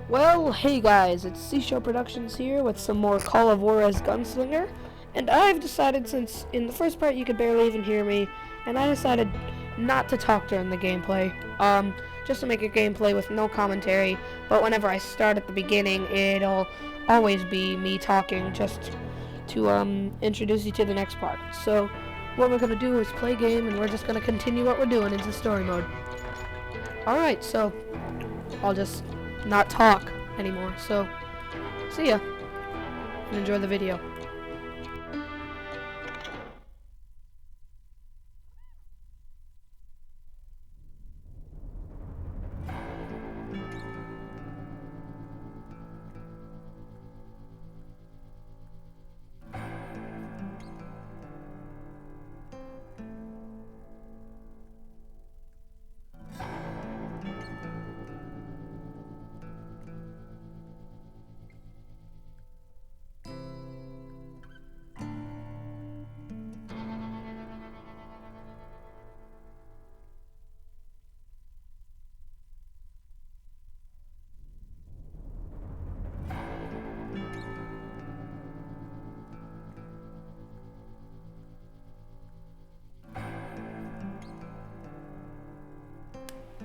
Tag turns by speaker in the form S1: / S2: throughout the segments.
S1: Well, hey guys, it's Seashore Productions here with some more Call of Juarez Gunslinger, and I've decided, since in the first part you could barely even hear me, and I decided not to talk during the gameplay, just to make a gameplay with no commentary, but whenever I start at the beginning, it'll always be me talking, just to introduce you to the next part. So, what we're going to do is play a game, and we're just going to continue what we're doing into story mode. Alright, so, I'll just not talk anymore. So, see ya, and enjoy the video.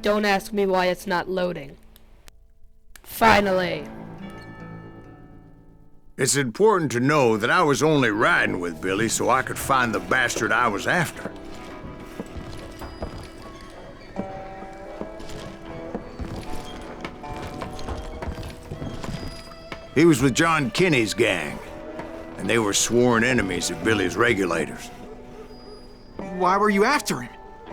S1: Don't ask me why it's not loading. Finally.
S2: It's important to know that I was only riding with Billy so I could find the bastard I was after. He was with John Kinney's gang, and they were sworn enemies of Billy's regulators.
S3: Why were you after him?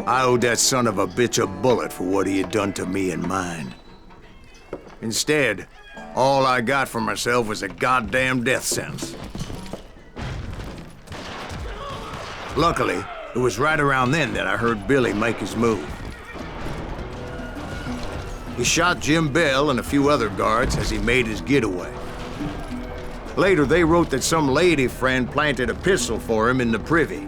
S2: I owed that son of a bitch a bullet for what he had done to me and mine. Instead, all I got for myself was a goddamn death sentence. Luckily, it was right around then that I heard Billy make his move. He shot Jim Bell and a few other guards as he made his getaway. Later, they wrote that some lady friend planted a pistol for him in the privy.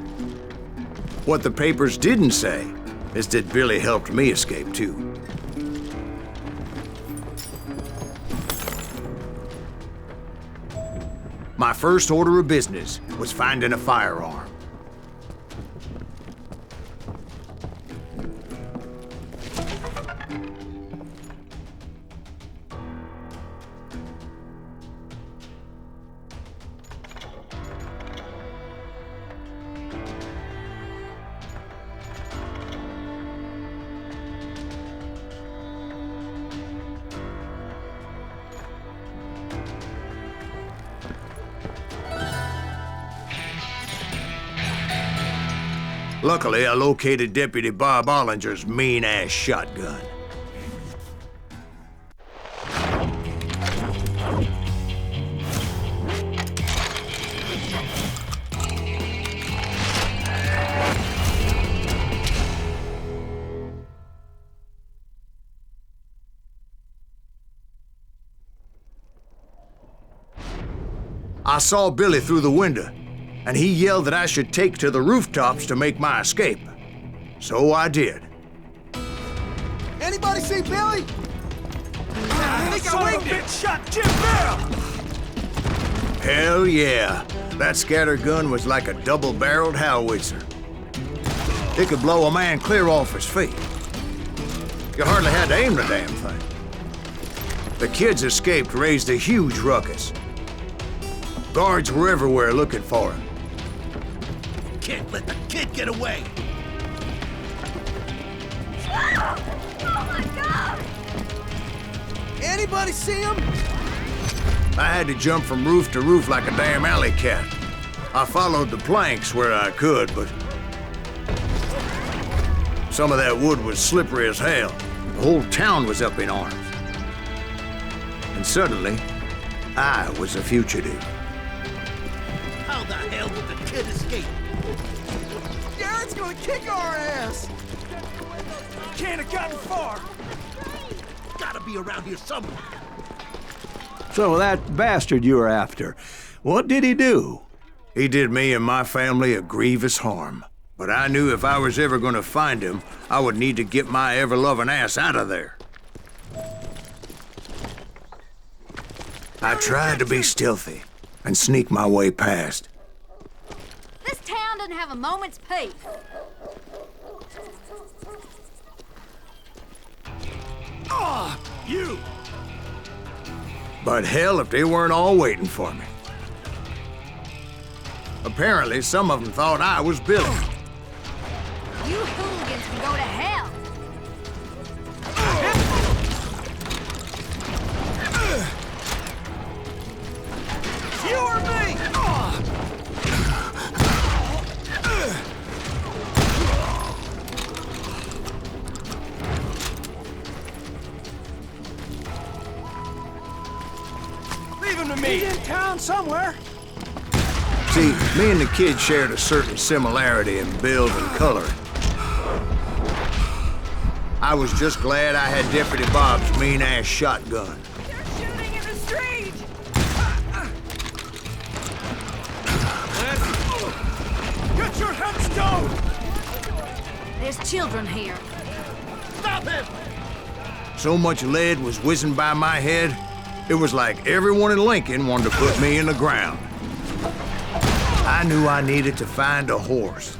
S2: What the papers didn't say is that Billy helped me escape, too. My first order of business was finding a firearm. Luckily, I located Deputy Bob Ollinger's mean-ass shotgun. I saw Billy through the window, and he yelled that I should take to the rooftops to make my escape. So I did.
S3: Anybody see Billy? I think I winged it.
S4: Shot Jim Bell!
S2: Hell yeah. That scatter gun was like a double-barreled howitzer. It could blow a man clear off his feet. You hardly had to aim the damn thing. The kids escaped raised a huge ruckus. Guards were everywhere looking for him.
S4: Can't let the kid get away!
S5: Oh my God!
S3: Anybody see him?
S2: I had to jump from roof to roof like a damn alley cat. I followed the planks where I could, but some of that wood was slippery as hell. The whole town was up in arms. And suddenly, I was a fugitive.
S4: How the hell did the kid escape?
S3: Garrett's gonna kick our ass!
S4: Can't have gotten far! Gotta be around here somewhere.
S6: So that bastard you were after, what did he do?
S2: He did me and my family a grievous harm. But I knew if I was ever gonna find him, I would need to get my ever-loving ass out of there. I tried to be stealthy and sneak my way past.
S5: This town doesn't have a moment's peace.
S4: You!
S2: But hell if they weren't all waiting for me. Apparently, some of them thought I was Billy.
S5: You hooligans can go to hell.
S3: You or me? Leave him to me.
S4: He's in town somewhere.
S2: See, me and the kid shared a certain similarity in build and coloring. I was just glad I had Deputy Bob's mean-ass shotgun.
S3: They're shooting in the street!
S4: Get your headstone!
S5: There's children here.
S4: Stop him!
S2: So much lead was whizzing by my head, it was like everyone in Lincoln wanted to put me in the ground. I knew I needed to find a horse.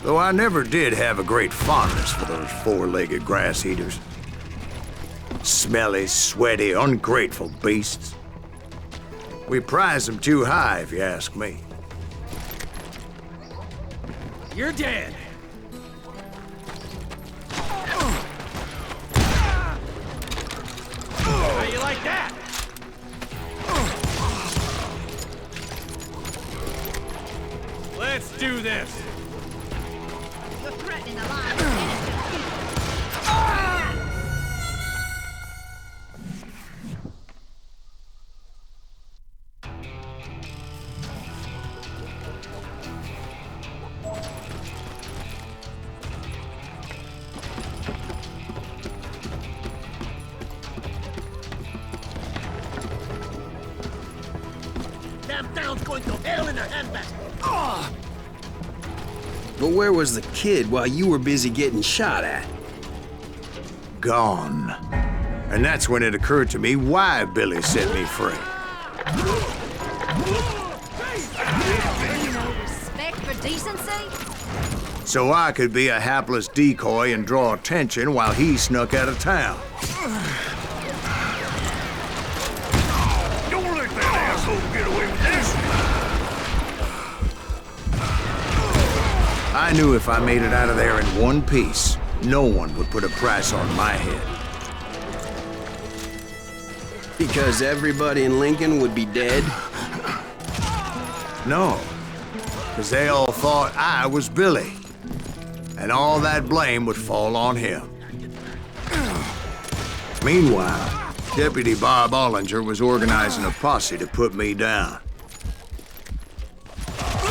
S2: Though I never did have a great fondness for those four-legged grass eaters. Smelly, sweaty, ungrateful beasts. We prize them too high, if you ask me.
S4: You're dead. How you like that? Let's do this.
S5: You're threatening the lives of innocent people.
S4: Damn town's going to hell in a handbasket.
S7: But where was the kid while you were busy getting shot at?
S2: Gone. And that's when it occurred to me why Billy set me free.
S5: No respect for decency?
S2: So I could be a hapless decoy and draw attention while he snuck out of town.
S4: Don't let that asshole get away with this.
S2: I knew if I made it out of there in one piece, no one would put a price on my head.
S7: Because everybody in Lincoln would be dead?
S2: No, because they all thought I was Billy. And all that blame would fall on him. Meanwhile, Deputy Bob Ollinger was organizing a posse to put me down.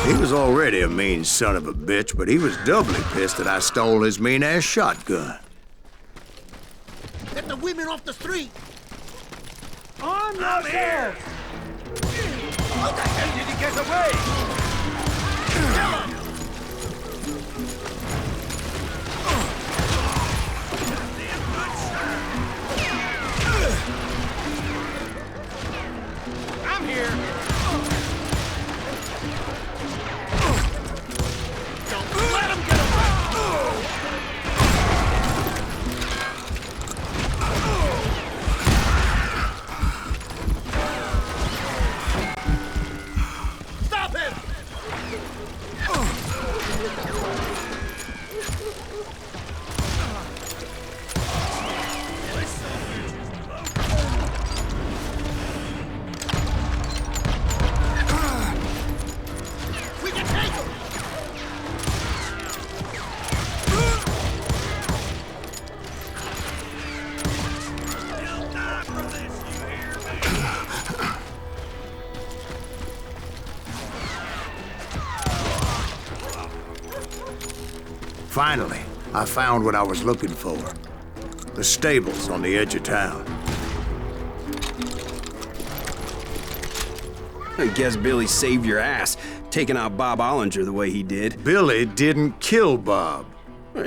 S2: He was already a mean son of a bitch, but he was doubly pissed that I stole his mean-ass shotgun.
S4: Get the women off the street.
S3: On yourself!
S4: How the hell did he get away? Kill him! I'm here. Don't let him get away. Stop him! We can take him! He'll die for this, you hear me?
S2: Finally, I found what I was looking for. The stables on the edge of town.
S7: I guess Billy saved your ass, taking out Bob Ollinger the way he did.
S2: Billy didn't kill Bob.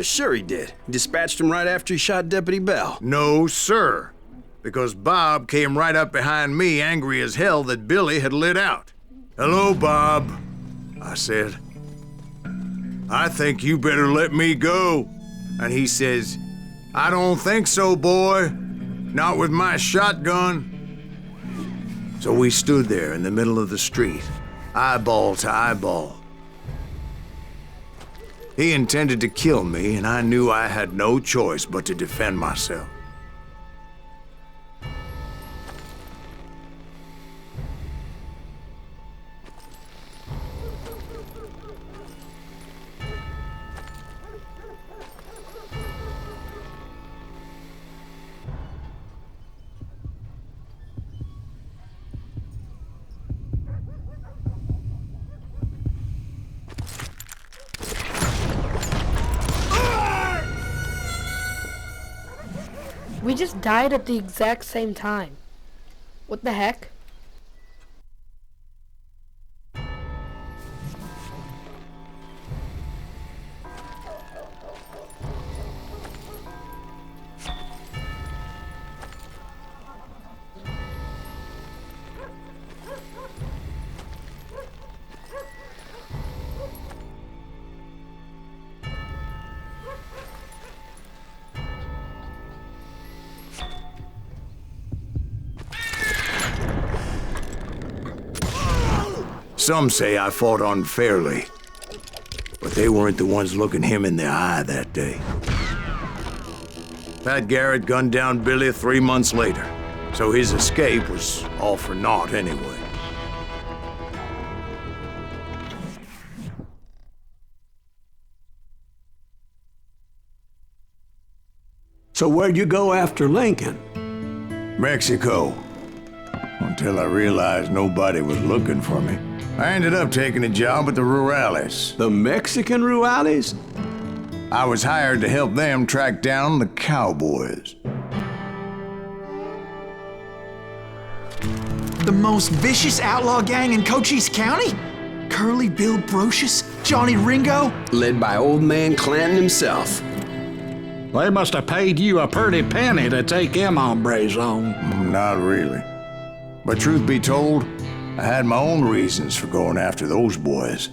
S7: Sure he did. Dispatched him right after he shot Deputy Bell.
S2: No, sir. because Bob came right up behind me, angry as hell that Billy had lit out. "Hello, Bob," I said. "I think you better let me go." And he says, "I don't think so, boy. Not with my shotgun." So we stood there in the middle of the street, eyeball to eyeball. He intended to kill me, and I knew I had no choice but to defend myself.
S1: We just died at the exact same time. What the heck?
S2: Some say I fought unfairly, but they weren't the ones looking him in the eye that day. Pat Garrett gunned down Billy 3 months later, so his escape was all for naught anyway.
S6: So where'd you go after Lincoln?
S2: Mexico. Until I realized nobody was looking for me. I ended up taking a job at the Rurales.
S6: The Mexican Rurales?
S2: I was hired to help them track down the cowboys.
S3: The most vicious outlaw gang in Cochise County? Curly Bill Brocious? Johnny Ringo?
S7: Led by old man Clanton himself.
S8: They must have paid you a pretty penny to take them hombres on.
S2: Not really. But truth be told, I had my own reasons for going after those boys.